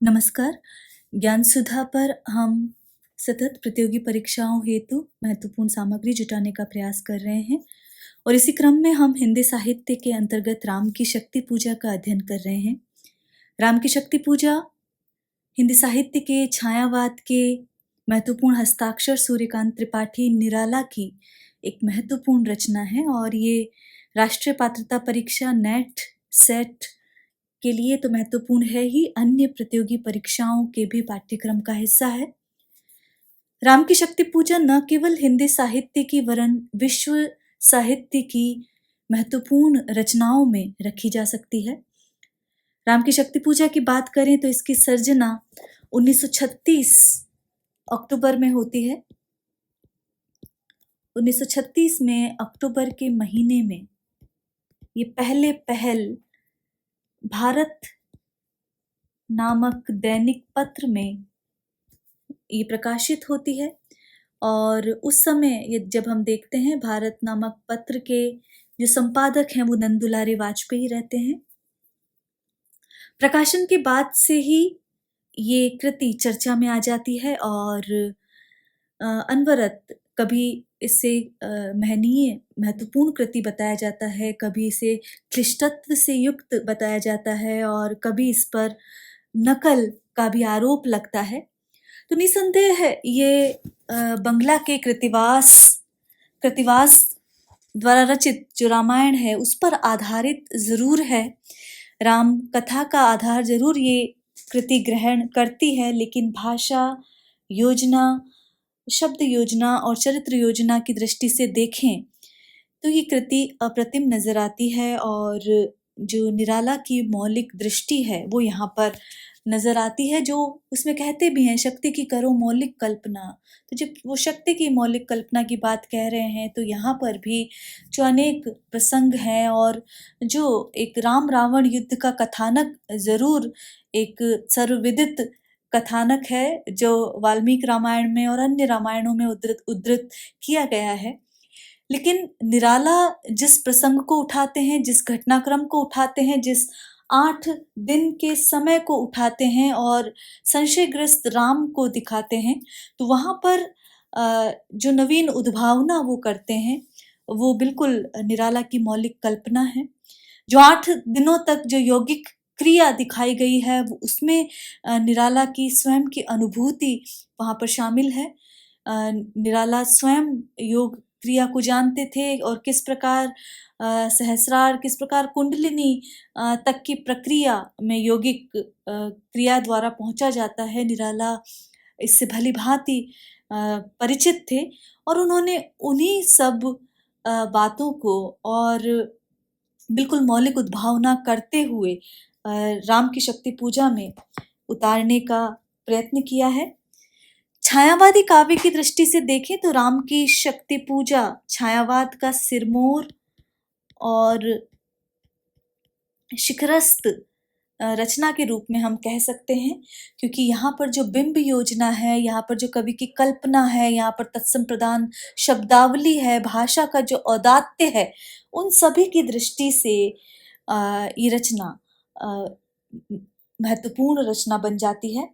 नमस्कार। ज्ञान सुधा पर हम सतत प्रतियोगी परीक्षाओं हेतु महत्वपूर्ण सामग्री जुटाने का प्रयास कर रहे हैं और इसी क्रम में हम हिंदी साहित्य के अंतर्गत राम की शक्ति पूजा का अध्ययन कर रहे हैं। राम की शक्ति पूजा हिंदी साहित्य के छायावाद के महत्वपूर्ण हस्ताक्षर सूर्यकांत त्रिपाठी निराला की एक महत्वपूर्ण रचना है और ये राष्ट्रीय पात्रता परीक्षा नेट सेट के लिए तो महत्वपूर्ण है ही, अन्य प्रतियोगी परीक्षाओं के भी पाठ्यक्रम का हिस्सा है। राम की शक्ति पूजा न केवल हिंदी साहित्य की वरन विश्व साहित्य की महत्वपूर्ण रचनाओं में रखी जा सकती है। राम की शक्ति पूजा की बात करें तो इसकी सर्जना 1936 अक्टूबर में होती है। 1936 में अक्टूबर के महीने में ये पहल भारत नामक दैनिक पत्र में ये प्रकाशित होती है और उस समय ये जब हम देखते हैं भारत नामक पत्र के जो संपादक हैं वो नंदुलारे वाजपेयी रहते हैं। प्रकाशन के बाद से ही ये कृति चर्चा में आ जाती है और अनवरत कभी इसे महनीय महत्वपूर्ण कृति बताया जाता है, कभी इसे क्लिष्टत्व से युक्त बताया जाता है और कभी इस पर नकल का भी आरोप लगता है। तो निसंदेह है ये बंगला के कृतिवास द्वारा रचित जो रामायण है उस पर आधारित जरूर है। राम कथा का आधार जरूर ये कृति ग्रहण करती है, लेकिन भाषा, योजना, शब्द योजना और चरित्र योजना की दृष्टि से देखें तो ये कृति अप्रतिम नजर आती है और जो निराला की मौलिक दृष्टि है वो यहाँ पर नजर आती है, जो उसमें कहते भी हैं शक्ति की करो मौलिक कल्पना। तो जब वो शक्ति की मौलिक कल्पना की बात कह रहे हैं तो यहाँ पर भी जो अनेक प्रसंग हैं और जो एक राम रावण युद्ध का कथानक जरूर एक सर्वविदित कथानक है जो वाल्मीकि रामायण में और अन्य रामायणों में उद्धृत किया गया है, लेकिन निराला जिस प्रसंग को उठाते हैं, जिस घटनाक्रम को उठाते हैं, जिस 8 दिन के समय को उठाते हैं और संशयग्रस्त राम को दिखाते हैं, तो वहाँ पर जो नवीन उद्भावना वो करते हैं वो बिल्कुल निराला की मौलिक कल्पना है। जो 8 दिनों तक जो यौगिक क्रिया दिखाई गई है वो उसमें निराला की स्वयं की अनुभूति वहाँ पर शामिल है। निराला स्वयं योग क्रिया को जानते थे और किस प्रकार सहस्रार, किस प्रकार कुंडलिनी तक की प्रक्रिया में यौगिक क्रिया द्वारा पहुंचा जाता है, निराला इससे भली भांति परिचित थे और उन्होंने उन्हीं सब बातों को और बिल्कुल मौलिक उद्भावना करते हुए राम की शक्ति पूजा में उतारने का प्रयत्न किया है। छायावादी काव्य की दृष्टि से देखें तो राम की शक्ति पूजा छायावाद का सिरमौर और शिखरस्त रचना के रूप में हम कह सकते हैं, क्योंकि यहाँ पर जो बिंब योजना है, यहाँ पर जो कवि की कल्पना है, यहाँ पर तत्सम प्रदान शब्दावली है, भाषा का जो औदात्य है, उन सभी की दृष्टि से ये रचना महत्वपूर्ण रचना बन जाती है।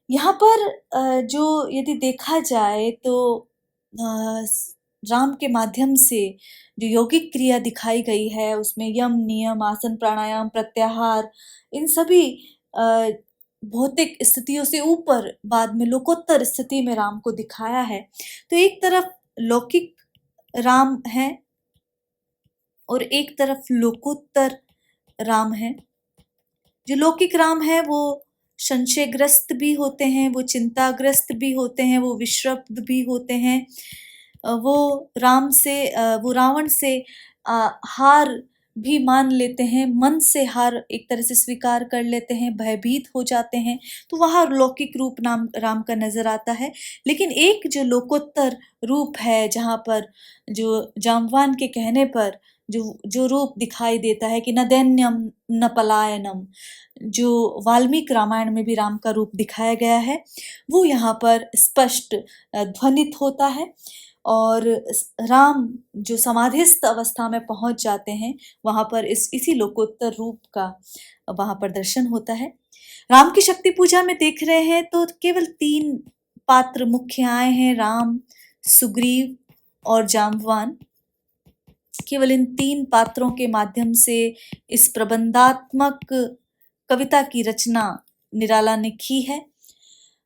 यहाँ पर जो यदि देखा जाए तो राम के माध्यम से जो यौगिक क्रिया दिखाई गई है उसमें यम, नियम, आसन, प्राणायाम, प्रत्याहार, इन सभी भौतिक स्थितियों से ऊपर बाद में लोकोत्तर स्थिति में राम को दिखाया है। तो एक तरफ लौकिक राम है और एक तरफ लोकोत्तर राम है। जो लौकिक राम है वो संशयग्रस्त भी होते हैं, वो चिंताग्रस्त भी होते हैं, वो विश्रब्द भी होते हैं, वो रावण से हार भी मान लेते हैं, मन से हार एक तरह से स्वीकार कर लेते हैं, भयभीत हो जाते हैं। तो वहाँ लौकिक रूप राम का नजर आता है। लेकिन एक जो लोकोत्तर रूप है जहाँ पर जो जाम्बवान के कहने पर जो रूप दिखाई देता है कि न दैन्यम न पलायनम, जो वाल्मीकि रामायण में भी राम का रूप दिखाया गया है, वो यहाँ पर स्पष्ट ध्वनित होता है और राम जो समाधिस्थ अवस्था में पहुंच जाते हैं वहाँ पर इसी लोकोत्तर रूप का वहाँ पर दर्शन होता है। राम की शक्ति पूजा में देख रहे हैं तो केवल 3 पात्र मुख्य आए हैं, राम, सुग्रीव और जाम्बवान। केवल इन 3 पात्रों के माध्यम से इस प्रबंधात्मक कविता की रचना निराला ने की है।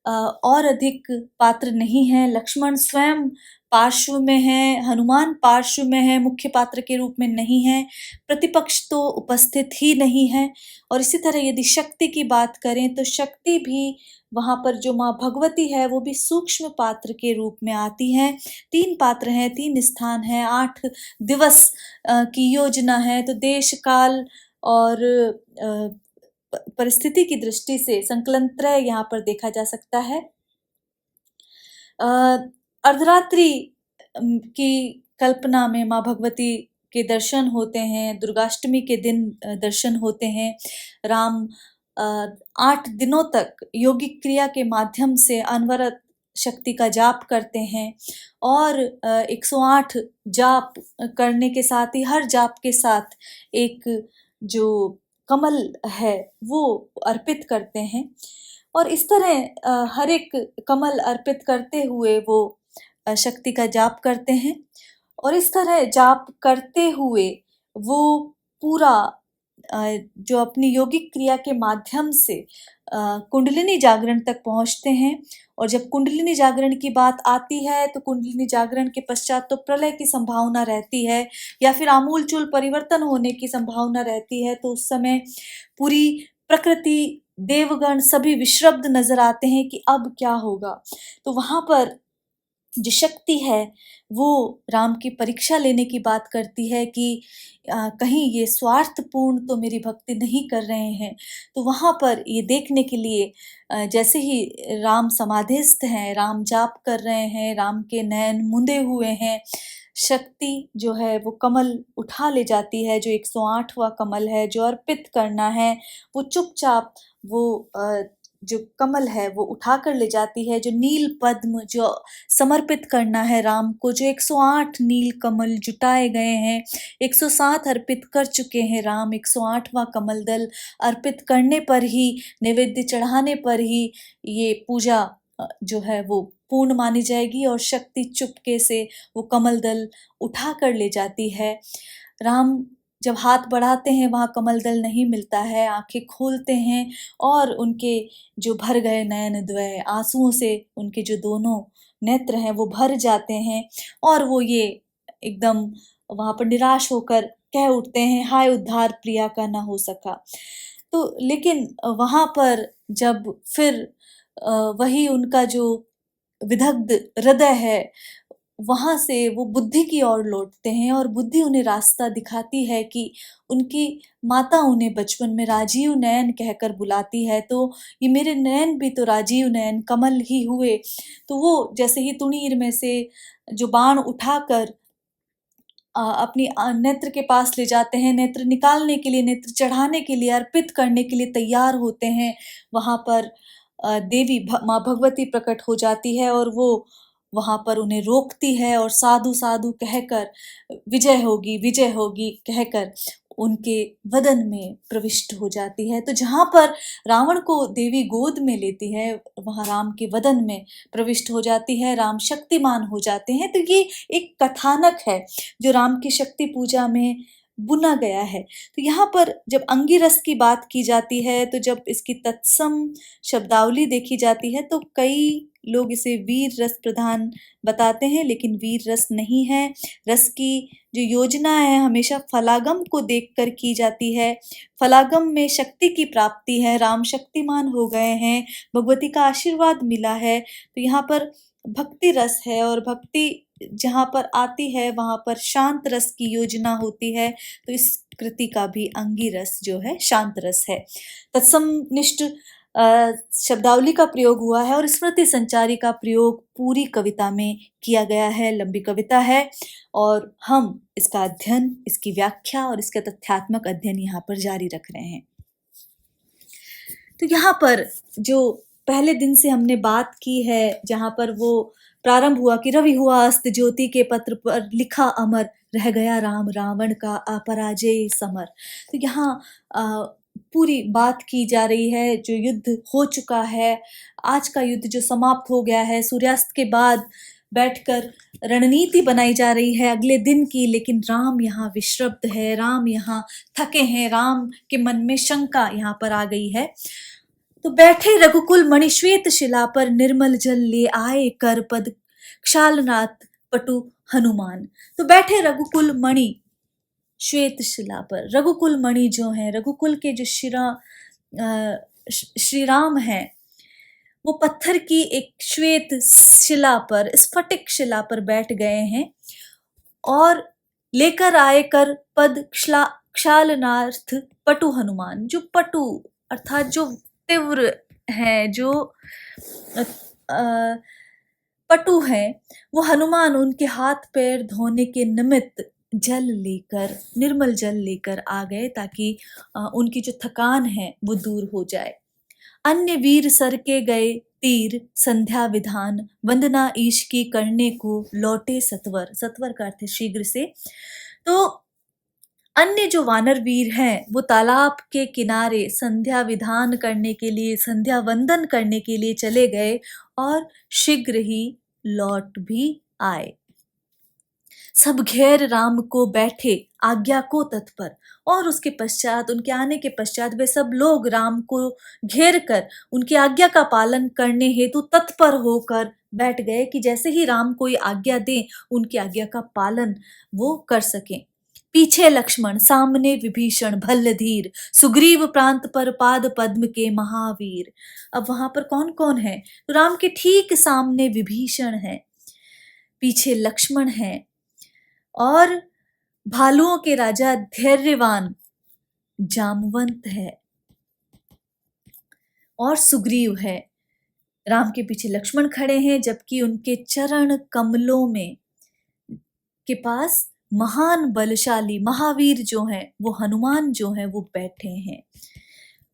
और अधिक पात्र नहीं हैं। लक्ष्मण स्वयं पार्श्व में है, हनुमान पार्श्व में है, मुख्य पात्र के रूप में नहीं है, प्रतिपक्ष तो उपस्थित ही नहीं है। और इसी तरह यदि शक्ति की बात करें तो शक्ति भी वहाँ पर जो माँ भगवती है वो भी सूक्ष्म पात्र के रूप में आती हैं। 3 पात्र हैं, 3 स्थान हैं, 8 दिवस की योजना है। तो देश काल और परिस्थिति की दृष्टि से संकलन त्रय यहाँ पर देखा जा सकता है। अर्धरात्रि की कल्पना में माँ भगवती के दर्शन होते हैं, दुर्गाष्टमी के दिन दर्शन होते हैं। राम 8 दिनों तक योगिक क्रिया के माध्यम से अनवरत शक्ति का जाप करते हैं और 108 जाप करने के साथ ही हर जाप के साथ एक जो कमल है वो अर्पित करते हैं। और इस तरह हर एक कमल अर्पित करते हुए वो शक्ति का जाप करते हैं। और इस तरह जाप करते हुए वो पूरा जो अपनी योगिक क्रिया के माध्यम से कुंडलिनी जागरण तक पहुंचते हैं। और जब कुंडलिनी जागरण की बात आती है तो कुंडलिनी जागरण के पश्चात तो प्रलय की संभावना रहती है या फिर आमूलचूल परिवर्तन होने की संभावना रहती है। तो उस समय पूरी प्रकृति, देवगण सभी विश्रब्ध नजर आते हैं कि अब क्या होगा। तो वहां पर जो शक्ति है वो राम की परीक्षा लेने की बात करती है कि कहीं ये स्वार्थपूर्ण तो मेरी भक्ति नहीं कर रहे हैं। तो वहाँ पर ये देखने के लिए जैसे ही राम समाधिस्थ हैं, राम जाप कर रहे हैं, राम के नयन मुंदे हुए हैं, शक्ति जो है वो कमल उठा ले जाती है, जो 108वां कमल है जो अर्पित करना है, वो चुपचाप वो जो कमल है वो उठा कर ले जाती है। जो नील पद्म जो समर्पित करना है राम को, जो 108 नील कमल जुटाए गए हैं, 107 अर्पित कर चुके हैं राम, 108वां कमल दल अर्पित करने पर ही, नैवेद्य चढ़ाने पर ही ये पूजा जो है वो पूर्ण मानी जाएगी और शक्ति चुपके से वो कमल दल उठा कर ले जाती है। राम जब हाथ बढ़ाते हैं वहाँ कमल दल नहीं मिलता है, आंखें खोलते हैं और उनके जो भर गए नयन द्वय, आंसुओं से उनके जो दोनों नेत्र हैं वो भर जाते हैं और वो ये एकदम वहाँ पर निराश होकर कह उठते हैं, हाय उद्धार प्रिया का ना हो सका। तो लेकिन वहाँ पर जब फिर वही उनका जो विदग्ध हृदय है वहाँ से वो बुद्धि की ओर लौटते हैं और बुद्धि उन्हें रास्ता दिखाती है कि उनकी माता उन्हें बचपन में राजीव नयन कहकर बुलाती है। तो ये मेरे नयन भी तो राजीव नयन कमल ही हुए। तो वो जैसे ही तुणीर में से जो बाण उठाकर अपनी नेत्र के पास ले जाते हैं, नेत्र निकालने के लिए, नेत्र चढ़ाने के लिए, अर्पित करने के लिए तैयार होते हैं, वहाँ पर देवी माँ भगवती प्रकट हो जाती है और वो वहाँ पर उन्हें रोकती है और साधु साधु कहकर विजय होगी कहकर उनके वदन में प्रविष्ट हो जाती है। तो जहाँ पर रावण को देवी गोद में लेती है वहाँ राम के वदन में प्रविष्ट हो जाती है, राम शक्तिमान हो जाते हैं। तो ये एक कथानक है जो राम की शक्ति पूजा में बुना गया है। तो यहाँ पर जब अंगिरस की बात की जाती है, तो जब इसकी तत्सम शब्दावली देखी जाती है तो कई लोग इसे वीर रस प्रधान बताते हैं, लेकिन वीर रस नहीं है। रस की जो योजना है हमेशा फलागम को देखकर की जाती है। फलागम में शक्ति की प्राप्ति है, राम शक्तिमान हो गए हैं, भगवती का आशीर्वाद मिला है। तो यहाँ पर भक्ति रस है और भक्ति जहाँ पर आती है वहाँ पर शांत रस की योजना होती है। तो इस कृति का भी अंगी रस जो है शांत रस है। तत्समनिष्ठ शब्दावली का प्रयोग हुआ है और स्मृति संचारी का प्रयोग पूरी कविता में किया गया है। लंबी कविता है और हम इसका अध्ययन, इसकी व्याख्या और इसका तथ्यात्मक अध्ययन यहाँ पर जारी रख रहे हैं। तो यहाँ पर जो पहले दिन से हमने बात की है, जहाँ पर वो प्रारंभ हुआ कि रवि हुआ अस्त ज्योति के पत्र पर लिखा अमर, रह गया राम रावण का अपराजय समर। तो यहाँ पूरी बात की जा रही है, जो युद्ध हो चुका है, आज का युद्ध जो समाप्त हो गया है, सूर्यास्त के बाद बैठकर रणनीति बनाई जा रही है अगले दिन की, लेकिन राम यहाँ विश्रब्ध है, राम यहाँ थके हैं, राम के मन में शंका यहाँ पर आ गई है। तो बैठे रघुकुल मणि श्वेत शिला पर, निर्मल जल ले आए कर पद क्षालनाथ पटु हनुमान। तो बैठे रघुकुल मणि श्वेत शिला पर, रघुकुल मणि जो है, रघुकुल के जो श्री राम है, वो पत्थर की एक श्वेत शिला पर, स्फटिक शिला पर बैठ गए हैं और लेकर आए कर पद क्षालनाथ पटु हनुमान। जो पटु अर्थात जो तीव्र है, जो पटु है, वो हनुमान उनके हाथ पैर धोने के निमित्त जल लेकर, निर्मल जल लेकर आ गए, ताकि उनकी जो थकान है वो दूर हो जाए। अन्य वीर सर के गए तीर संध्या विधान, वंदना ईश की करने को लौटे सत्वर। सत्वर का अर्थ है शीघ्र से। तो अन्य जो वानर वीर हैं वो तालाब के किनारे संध्या विधान करने के लिए, संध्या वंदन करने के लिए चले गए और शीघ्र ही लौट भी आए। सब घेर राम को बैठे आज्ञा को तत्पर, और उसके पश्चात, उनके आने के पश्चात वे सब लोग राम को घेर कर उनकी आज्ञा का पालन करने हेतु तत्पर होकर बैठ गए कि जैसे ही राम कोई आज्ञा दें उनकी आज्ञा का पालन वो कर सकें। पीछे लक्ष्मण सामने विभीषण भल्लधीर, सुग्रीव प्रांत पर पाद पद्म के महावीर। अब वहां पर कौन कौन है? तो राम के ठीक सामने विभीषण है, पीछे लक्ष्मण है, और भालुओं के राजा धैर्यवान जामवंत है, और सुग्रीव है। राम के पीछे लक्ष्मण खड़े हैं, जबकि उनके चरण कमलों में के पास महान बलशाली महावीर जो हैं, वो हनुमान जो हैं, वो बैठे हैं।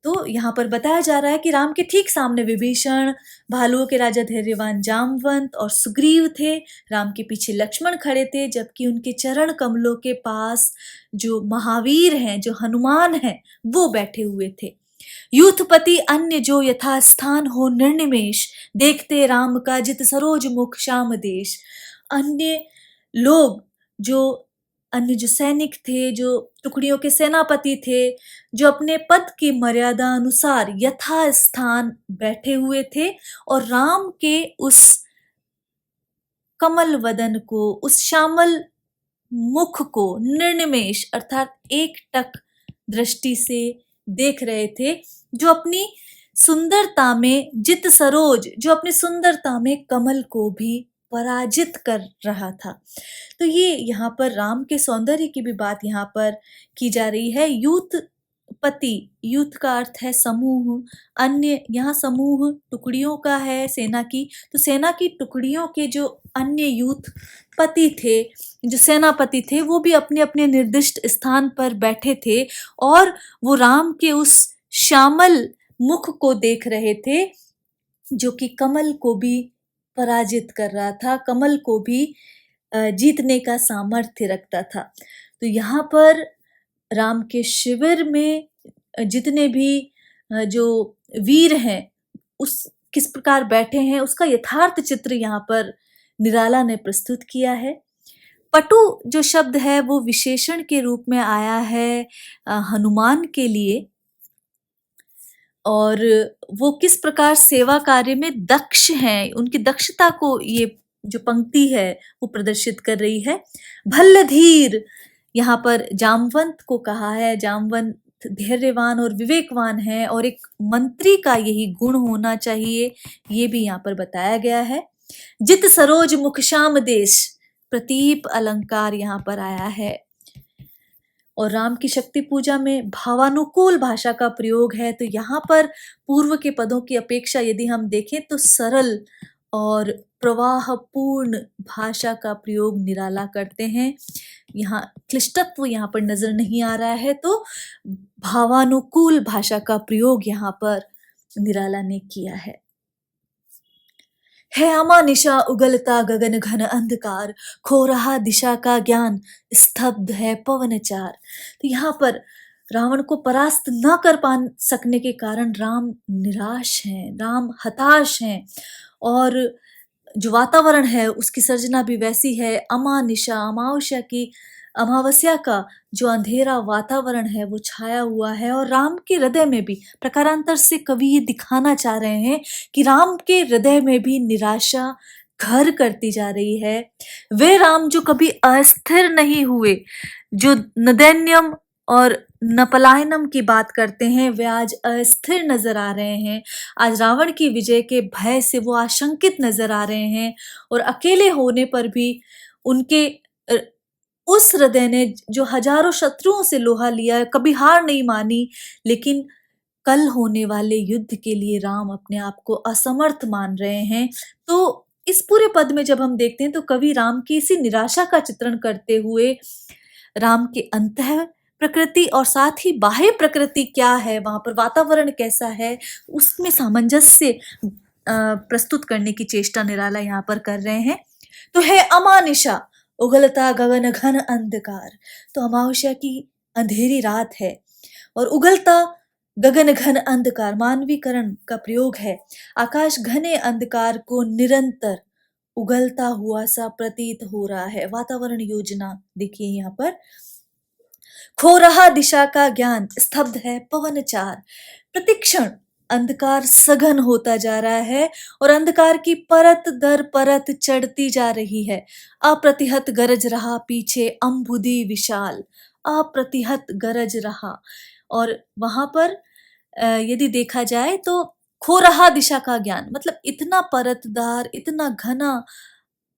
तो यहाँ पर बताया जा रहा है कि राम के ठीक सामने विभीषण, भालुओं के राजा धैर्यवान जामवंत और सुग्रीव थे। राम के पीछे लक्ष्मण खड़े थे, जबकि उनके चरण कमलों के पास जो महावीर हैं, जो हनुमान हैं, वो बैठे हुए थे। यूथपति अन्य जो यथास्थान हो निर्निमेष, देखते राम का जित सरोज मुख श्याम देश। अन्य लोग, जो अन्य जो सैनिक थे, जो टुकड़ियों के सेनापति थे, जो अपने पद की मर्यादा अनुसार यथास्थान बैठे हुए थे और राम के उस कमल वदन को, उस श्यामल मुख को निर्निमेष अर्थात एकटक दृष्टि से देख रहे थे, जो अपनी सुंदरता में जित सरोज, जो अपनी सुंदरता में कमल को भी पराजित कर रहा था। तो ये यहाँ पर राम के सौंदर्य की भी बात यहाँ पर की जा रही है। यूथपति, यूथ का अर्थ है समूह, अन्य यहाँ समूह टुकड़ियों का है सेना की, तो सेना की टुकड़ियों के जो अन्य यूथपति थे, जो सेनापति थे, वो भी अपने अपने निर्दिष्ट स्थान पर बैठे थे और वो राम के उस श्यामल मुख को देख रहे थे, जो कि कमल को भी पराजित कर रहा था, कमल को भी जीतने का सामर्थ्य रखता था। तो यहाँ पर राम के शिविर में जितने भी जो वीर हैं, उस किस प्रकार बैठे हैं, उसका यथार्थ चित्र यहाँ पर निराला ने प्रस्तुत किया है। पटु जो शब्द है वो विशेषण के रूप में आया है हनुमान के लिए, और वो किस प्रकार सेवा कार्य में दक्ष हैं, उनकी दक्षता को ये जो पंक्ति है वो प्रदर्शित कर रही है। भल्लधीर यहाँ पर जामवंत को कहा है, जामवंत धैर्यवान और विवेकवान है, और एक मंत्री का यही गुण होना चाहिए, ये भी यहाँ पर बताया गया है। जित सरोज मुख श्याम देश, प्रतीप अलंकार यहाँ पर आया है। और राम की शक्ति पूजा में भावानुकूल भाषा का प्रयोग है, तो यहाँ पर पूर्व के पदों की अपेक्षा यदि हम देखें तो सरल और प्रवाहपूर्ण भाषा का प्रयोग निराला करते हैं। यहाँ क्लिष्टत्व यहाँ पर नजर नहीं आ रहा है, तो भावानुकूल भाषा का प्रयोग यहाँ पर निराला ने किया है। अमानिशा उगलता गगन घन अंधकार, खो रहा दिशा का ज्ञान, स्तब्ध है पवनचार। तो यहाँ पर रावण को परास्त न कर पा सकने के कारण राम निराश हैं, राम हताश हैं और जो वातावरण है उसकी सर्जना भी वैसी है। अमानिशा, अमावस्या की अमावस्या का जो अंधेरा वातावरण है वो छाया हुआ है और राम के हृदय में भी प्रकारांतर से कवि ये दिखाना चाह रहे हैं कि राम के हृदय में भी निराशा घर करती जा रही है। वे राम जो कभी अस्थिर नहीं हुए, जो न दैन्यम और न पलायनम की बात करते हैं, वे आज अस्थिर नजर आ रहे हैं। आज रावण की विजय के भय से वो आशंकित नजर आ रहे हैं और अकेले होने पर भी उनके अ, उस हृदय ने जो हजारों शत्रुओं से लोहा लिया, कभी हार नहीं मानी, लेकिन कल होने वाले युद्ध के लिए राम अपने आप को असमर्थ मान रहे हैं। तो इस पूरे पद में जब हम देखते हैं तो कवि राम की इसी निराशा का चित्रण करते हुए राम के अंतः प्रकृति और साथ ही बाह्य प्रकृति क्या है, वहां पर वातावरण कैसा है, उसमें सामंजस्य प्रस्तुत करने की चेष्टा निराला यहाँ पर कर रहे हैं। तो है अमानिशा, उगलता गगन घन अंधकार। तो अमावस्या की अंधेरी रात है और उगलता गगन घन अंधकार, मानवीकरण का प्रयोग है। आकाश घने अंधकार को निरंतर उगलता हुआ सा प्रतीत हो रहा है। वातावरण योजना देखिए यहाँ पर, खो रहा दिशा का ज्ञान, स्तब्ध है पवन चार। प्रतिक्षण अंधकार सघन होता जा रहा है और अंधकार की परत दर परत चढ़ती जा रही है। अप्रतिहत गरज रहा पीछे अम्बुदी विशाल, अप्रतिहत गरज रहा। और वहां पर यदि देखा जाए तो खो रहा दिशा का ज्ञान, मतलब इतना परतदार, इतना घना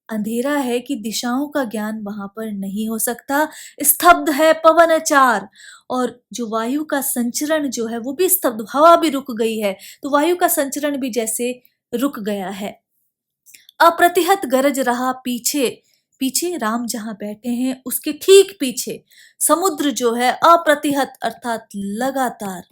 अंधेरा है कि दिशाओं का ज्ञान वहां पर नहीं हो सकता। स्तब्ध है पवन चार, और जो वायु का संचरण जो है वो भी स्तब्ध, हवा भी रुक गई है, तो वायु का संचरण भी जैसे रुक गया है। अप्रतिहत गरज रहा पीछे, पीछे राम जहां बैठे हैं उसके ठीक पीछे समुद्र जो है अप्रतिहत अर्थात लगातार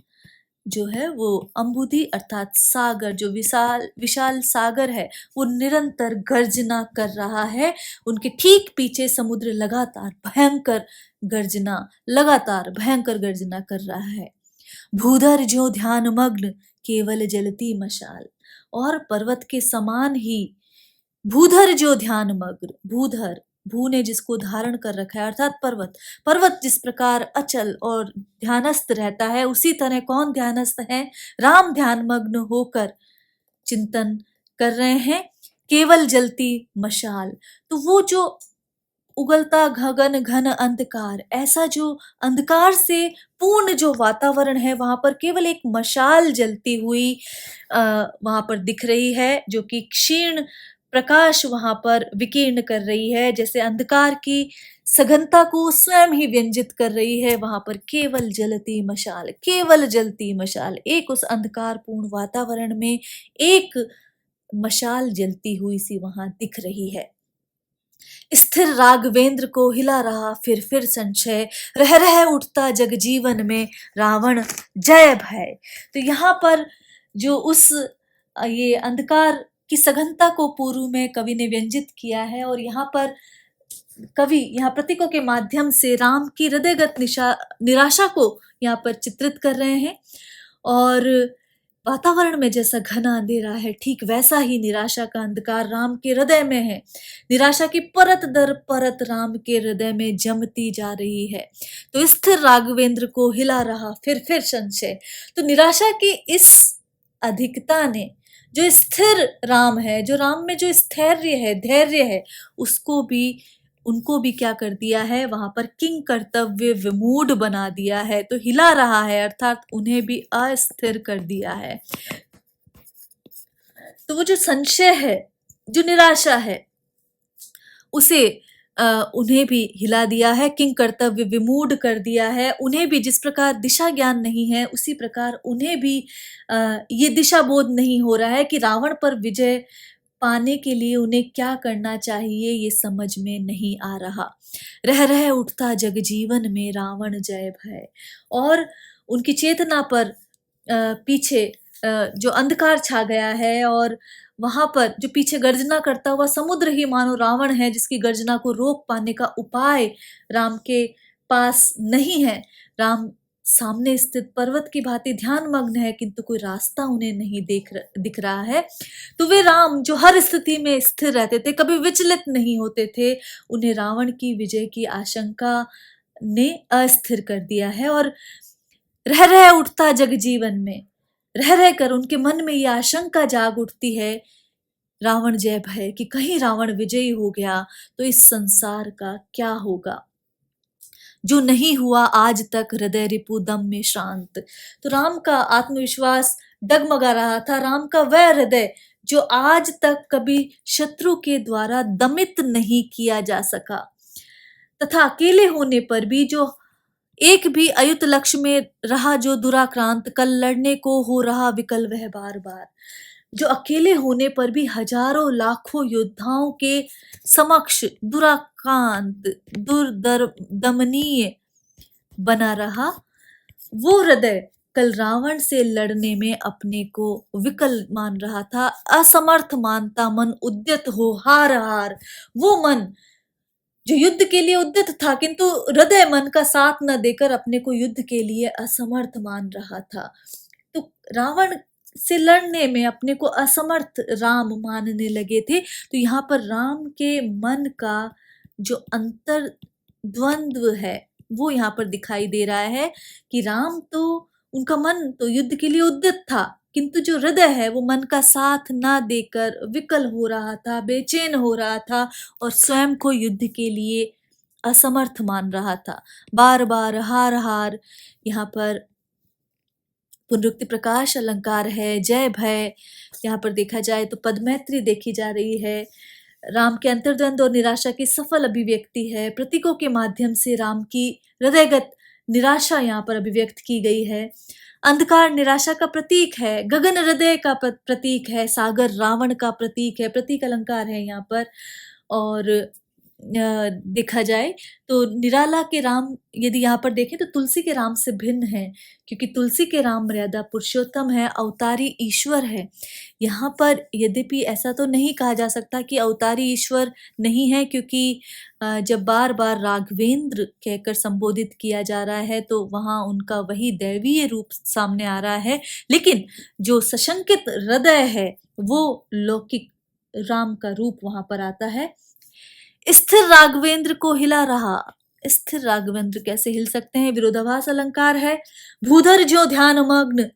जो है वो अम्बुदी अर्थात सागर, जो विशाल विशाल सागर है वो निरंतर गर्जना कर रहा है। उनके ठीक पीछे समुद्र लगातार भयंकर गर्जना, लगातार भयंकर गर्जना कर रहा है। भूधर जो ध्यान मग्न केवल जलती मशाल, और पर्वत के समान ही भूधर जो ध्यान मग्न, भूधर, भू ने जिसको धारण कर रखा है अर्थात पर्वत, पर्वत जिस प्रकार अचल और ध्यानस्थ रहता है, उसी तरह कौन ध्यानस्थ है? राम ध्यान मग्न होकर चिंतन कर रहे हैं। केवल जलती मशाल, तो वो जो उगलता गगन घन अंधकार, ऐसा जो अंधकार से पूर्ण जो वातावरण है वहां पर केवल एक मशाल जलती हुई वहां पर दिख रही है, जो कि क्षीण प्रकाश वहां पर विकीर्ण कर रही है, जैसे अंधकार की सघनता को स्वयं ही व्यंजित कर रही है। वहां पर केवल जलती मशाल, केवल जलती मशाल, एक उस अंधकार पूर्ण वातावरण में एक मशाल जलती हुई सी वहां दिख रही है। स्थिर राघवेंद्र को हिला रहा फिर संशय, रह रह उठता जग जीवन में रावण जय भय। तो यहाँ पर जो उस ये अंधकार की सघनता को पूर्व में कवि ने व्यंजित किया है, और यहाँ पर कवि यहाँ प्रतीकों के माध्यम से राम की हृदयगत निराशा को यहाँ पर चित्रित कर रहे हैं। और वातावरण में जैसा घना अंधेरा है, ठीक वैसा ही निराशा का अंधकार राम के हृदय में है। निराशा की परत दर परत राम के हृदय में जमती जा रही है। तो स्थिर राघवेंद्र को हिला रहा फिर संशय। तो निराशा की इस अधिकता ने जो स्थिर राम है, जो राम में जो स्थैर्य है, धैर्य है, उसको भी, उनको भी क्या कर दिया है, वहां पर किंग कर्तव्य विमूढ़ बना दिया है। तो हिला रहा है अर्थात उन्हें भी अस्थिर कर दिया है। तो वो जो संशय है, जो निराशा है, उसे उन्हें भी हिला दिया है, किंग कर्तव्य विमूढ़ कर दिया है। उन्हें भी जिस प्रकार दिशा ज्ञान नहीं है, उसी प्रकार उन्हें भी ये दिशा बोध नहीं हो रहा है कि रावण पर विजय पाने के लिए उन्हें क्या करना चाहिए, ये समझ में नहीं आ रहा। रह रह उठता जग जीवन में रावण जय भय। और उनकी चेतना पर पीछे जो अंधकार छा गया है, और वहां पर जो पीछे गर्जना करता हुआ समुद्र ही मानो रावण है, जिसकी गर्जना को रोक पाने का उपाय राम के पास नहीं है। राम सामने स्थित पर्वत की भांति ध्यान मग्न है, किंतु कोई रास्ता उन्हें नहीं दिख रहा है। तो वे राम जो हर स्थिति में स्थिर रहते थे, कभी विचलित नहीं होते थे, उन्हें रावण की विजय की आशंका ने अस्थिर कर दिया है। और रह रह उठता जग जीवन में, रह रह कर उनके मन में यह आशंका जाग उठती है, रावण जय भय, कि कहीं रावण विजयी हो गया तो इस संसार का क्या होगा, जो नहीं हुआ आज तक हृदय रिपु दम में शांत। तो राम का आत्मविश्वास डगमगा रहा था, राम का वह हृदय जो आज तक कभी शत्रु के द्वारा दमित नहीं किया जा सका, तथा अकेले होने पर भी जो एक भी अयुत लक्ष्य में रहा जो दुराक्रांत, कल लड़ने को हो रहा विकल वह बार बार, जो अकेले होने पर भी हजारों लाखों योद्धाओं के समक्ष दुराक्रांत दमनीय बना रहा, वो हृदय कल रावण से लड़ने में अपने को विकल मान रहा था, असमर्थ मानता मन उद्यत हो हार हार। वो मन जो युद्ध के लिए उद्यत था, किंतु हृदय मन का साथ न देकर अपने को युद्ध के लिए असमर्थ मान रहा था। तो रावण से लड़ने में अपने को असमर्थ राम मानने लगे थे। तो यहाँ पर राम के मन का जो अंतर द्वंद्व है वो यहाँ पर दिखाई दे रहा है कि राम तो उनका मन तो युद्ध के लिए उद्यत था, किंतु जो हृदय है वो मन का साथ ना देकर विकल हो रहा था, बेचैन हो रहा था और स्वयं को युद्ध के लिए असमर्थ मान रहा था। बार बार हार हार, यहाँ पर पुनरुक्ति प्रकाश अलंकार है, जय भय, यहाँ पर देखा जाए तो पदमैत्री देखी जा रही है, राम के अंतर्द्वंद और निराशा की सफल अभिव्यक्ति है। प्रतीकों के माध्यम से राम की हृदयगत निराशा यहाँ पर अभिव्यक्त की गई है। अंधकार निराशा का प्रतीक है, गगन हृदय का प्रतीक है, सागर रावण का प्रतीक है, प्रतीक अलंकार है यहाँ पर। और देखा जाए तो निराला के राम यदि यहाँ पर देखें तो तुलसी के राम से भिन्न है, क्योंकि तुलसी के राम मर्यादा पुरुषोत्तम है, अवतारी ईश्वर है। यहाँ पर यद्यपि ऐसा तो नहीं कहा जा सकता कि अवतारी ईश्वर नहीं है, क्योंकि जब बार बार राघवेंद्र कहकर संबोधित किया जा रहा है तो वहाँ उनका वही दैवीय रूप सामने आ रहा है, लेकिन जो सशंकित हृदय है वो लौकिक राम का रूप वहां पर आता है। स्थिर राघवेंद्र को हिला रहा, स्थिर राघवेंद्र कैसे हिल सकते हैं, विरोधाभास अलंकार है। भूधर जो ध्यान मग्न,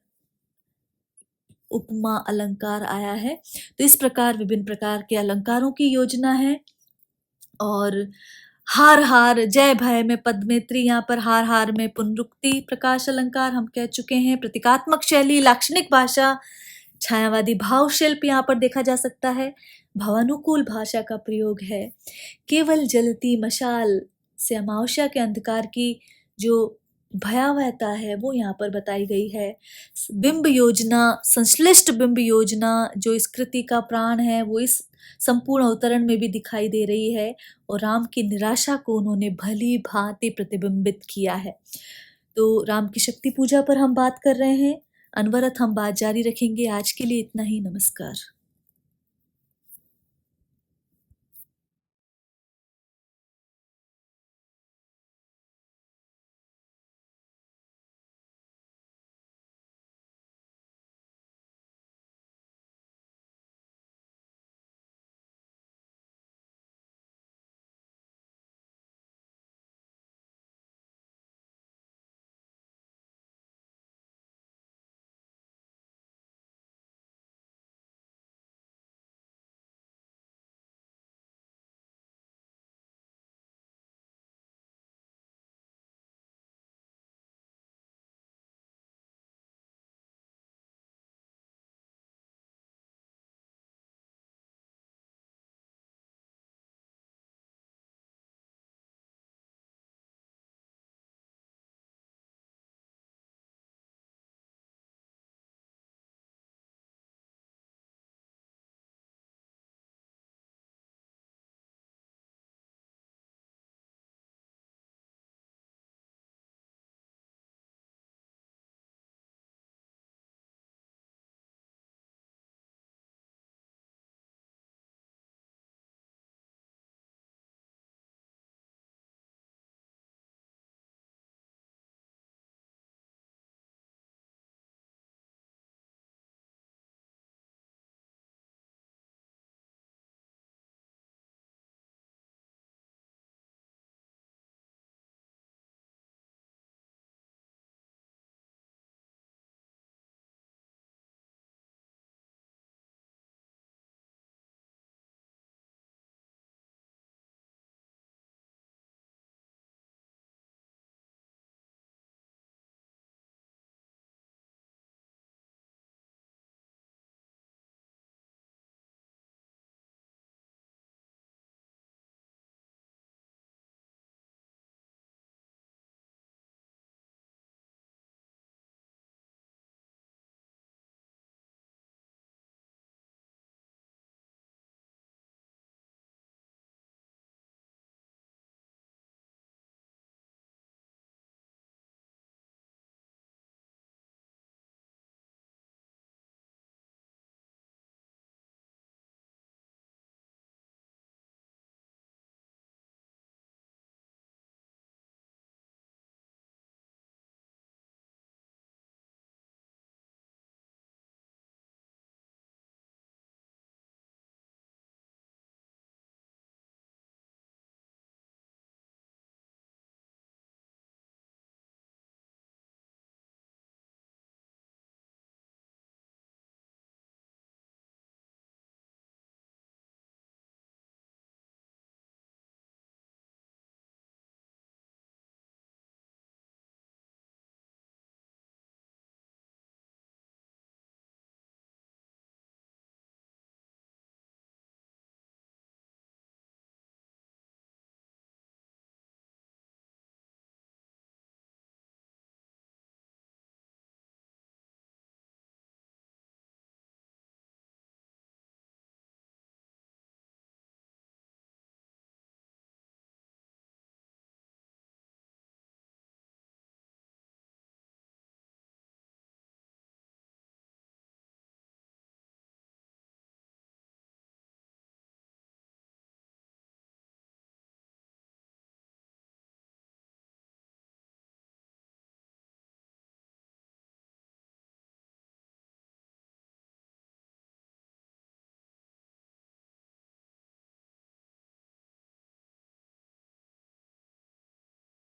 उपमा अलंकार आया है। तो इस प्रकार विभिन्न प्रकार के अलंकारों की योजना है। और हार हार, जय भय में पदमेत्री, यहाँ पर हार हार में पुनरुक्ति प्रकाश अलंकार हम कह चुके हैं। प्रतीकात्मक शैली, लाक्षणिक भाषा, छायावादी भाव शिल्प यहाँ पर देखा जा सकता है। भावानुकूल भाषा का प्रयोग है। केवल जलती मशाल से अमावस्या के अंधकार की जो भयावहता है वो यहाँ पर बताई गई है। बिंब योजना, संश्लिष्ट बिंब योजना जो इस कृति का प्राण है वो इस संपूर्ण अवतरण में भी दिखाई दे रही है, और राम की निराशा को उन्होंने भली भांति प्रतिबिंबित किया है। तो राम की शक्ति पूजा पर हम बात कर रहे हैं, अनवरत हम बात जारी रखेंगे। आज के लिए इतना ही, नमस्कार।